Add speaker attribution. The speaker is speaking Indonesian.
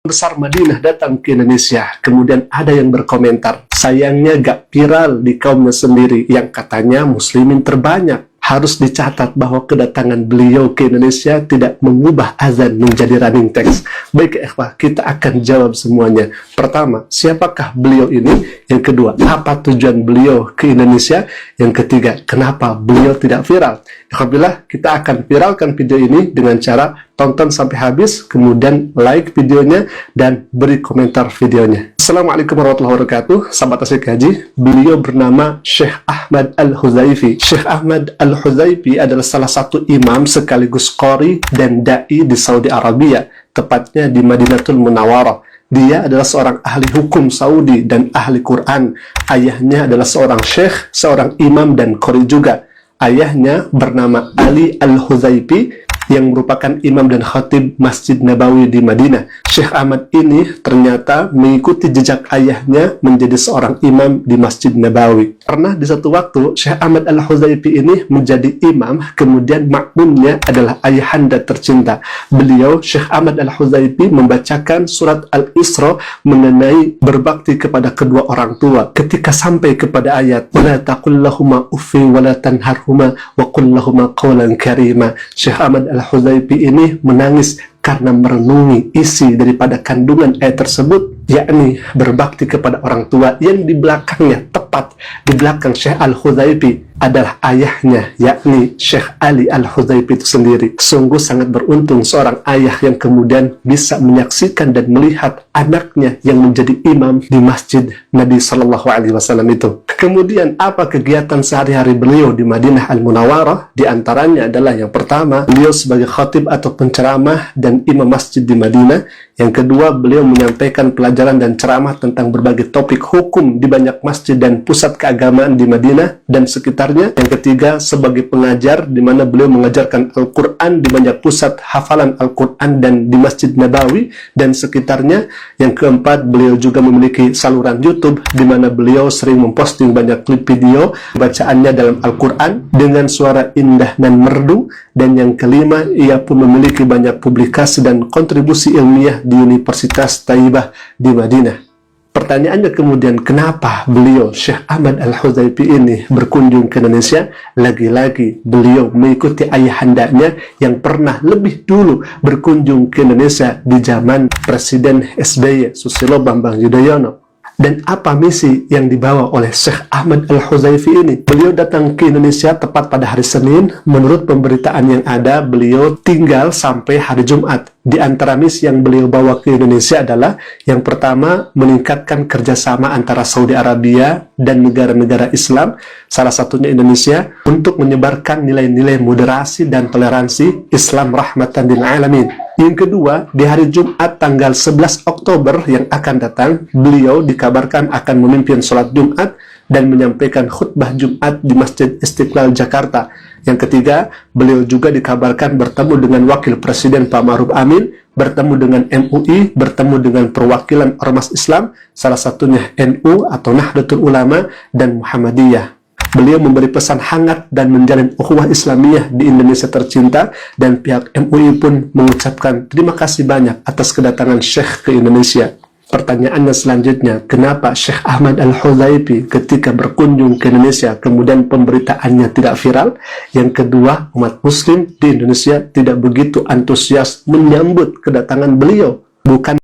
Speaker 1: besar Madinah datang ke Indonesia, kemudian ada yang berkomentar, sayangnya gak viral di kaumnya sendiri yang katanya muslimin terbanyak. Harus dicatat bahwa kedatangan beliau ke Indonesia tidak mengubah azan menjadi running text. Baik ikhwah, kita akan jawab semuanya. Pertama, siapakah beliau ini? Yang kedua, apa tujuan beliau ke Indonesia? Yang ketiga, kenapa beliau tidak viral? Alhamdulillah, kita akan viralkan video ini dengan cara tonton sampai habis, kemudian like videonya dan beri komentar videonya. Assalamualaikum warahmatullahi wabarakatuh. Sahabat Asyik Haji, beliau bernama Syekh Ahmad Al-Huzaifi. Syekh Ahmad Al-Huzaifi adalah salah satu imam sekaligus qari dan da'i di Saudi Arabia, tepatnya di Madinatul Munawwarah. Dia adalah seorang ahli hukum Saudi dan ahli Quran. Ayahnya adalah seorang syekh, seorang imam dan qari juga. Ayahnya bernama Ali Al-Huzaifi, yang merupakan imam dan khatib Masjid Nabawi di Madinah. Syekh Ahmad ini ternyata mengikuti jejak ayahnya menjadi seorang imam di Masjid Nabawi. Pernah di satu waktu, Syekh Ahmad Al-Huzaifi ini menjadi imam, kemudian makmumnya adalah ayahanda tercinta. Beliau, Syekh Ahmad Al-Huzaifi, membacakan surat Al-Isra mengenai berbakti kepada kedua orang tua. Ketika sampai kepada ayat, وَلَا تَقُلْ لَهُمَا أُفٍّ وَلَا تَنْهَرْهُمَا وَقُلْ لَهُمَا قَوْلًا كَرِيمًا. Syekh Ahmad Al-Huzaifi ini menangis karena merenungi isi daripada kandungan ayat tersebut, yakni berbakti kepada orang tua, yang di belakangnya, tepat di belakang Syekh Al-Huzaifi adalah ayahnya, yakni Syekh Ali Al-Huzaifi itu sendiri. Sungguh sangat beruntung seorang ayah yang kemudian bisa menyaksikan dan melihat anaknya yang menjadi imam di masjid Nabi Shallallahu Alaihi Wasallam itu. Kemudian apa kegiatan sehari-hari beliau di Madinah Al-Munawwarah? Di antaranya adalah yang pertama, beliau sebagai khatib atau penceramah dan imam masjid di Madinah. Yang kedua, beliau menyampaikan pelajaran dan ceramah tentang berbagai topik hukum di banyak masjid dan pusat keagamaan di Madinah dan sekitarnya. Yang ketiga, sebagai pengajar, di mana beliau mengajarkan Al-Quran di banyak pusat hafalan Al-Quran dan di Masjid Nabawi dan sekitarnya. Yang keempat, beliau juga memiliki saluran YouTube, di mana beliau sering memposting banyak klip video bacaannya dalam Al-Quran dengan suara indah dan merdu. Dan yang kelima, ia pun memiliki banyak publikasi dan kontribusi ilmiah di Universitas Taibah di Madinah. Pertanyaannya kemudian, kenapa beliau Syekh Ahmad Al-Huzaifi ini berkunjung ke Indonesia? Lagi-lagi beliau mengikuti ayahandanya yang pernah lebih dulu berkunjung ke Indonesia di zaman Presiden SBY, Susilo Bambang Yudhoyono. Dan apa misi yang dibawa oleh Syekh Ahmad Al-Huzaifi ini? Beliau datang ke Indonesia tepat pada hari Senin. Menurut pemberitaan yang ada, beliau tinggal sampai hari Jumat. Di antara misi yang beliau bawa ke Indonesia adalah, yang pertama, meningkatkan kerjasama antara Saudi Arabia dan negara-negara Islam, salah satunya Indonesia, untuk menyebarkan nilai-nilai moderasi dan toleransi Islam rahmatan lil alamin. Yang kedua, di hari Jumat tanggal 11 Oktober yang akan datang, beliau dikabarkan akan memimpin sholat Jumat dan menyampaikan khutbah Jumat di Masjid Istiqlal Jakarta. Yang ketiga, beliau juga dikabarkan bertemu dengan Wakil Presiden Pak Ma'ruf Amin, bertemu dengan MUI, bertemu dengan perwakilan Ormas Islam, salah satunya NU atau Nahdlatul Ulama dan Muhammadiyah. Beliau memberi pesan hangat dan menjalin ukhuwah Islamiyah di Indonesia tercinta, dan pihak MUI pun mengucapkan terima kasih banyak atas kedatangan Syekh ke Indonesia. Pertanyaannya selanjutnya, kenapa Syekh Ahmad Al-Huzaifi ketika berkunjung ke Indonesia kemudian pemberitaannya tidak viral? Yang kedua, umat muslim di Indonesia tidak begitu antusias menyambut kedatangan beliau. Bukan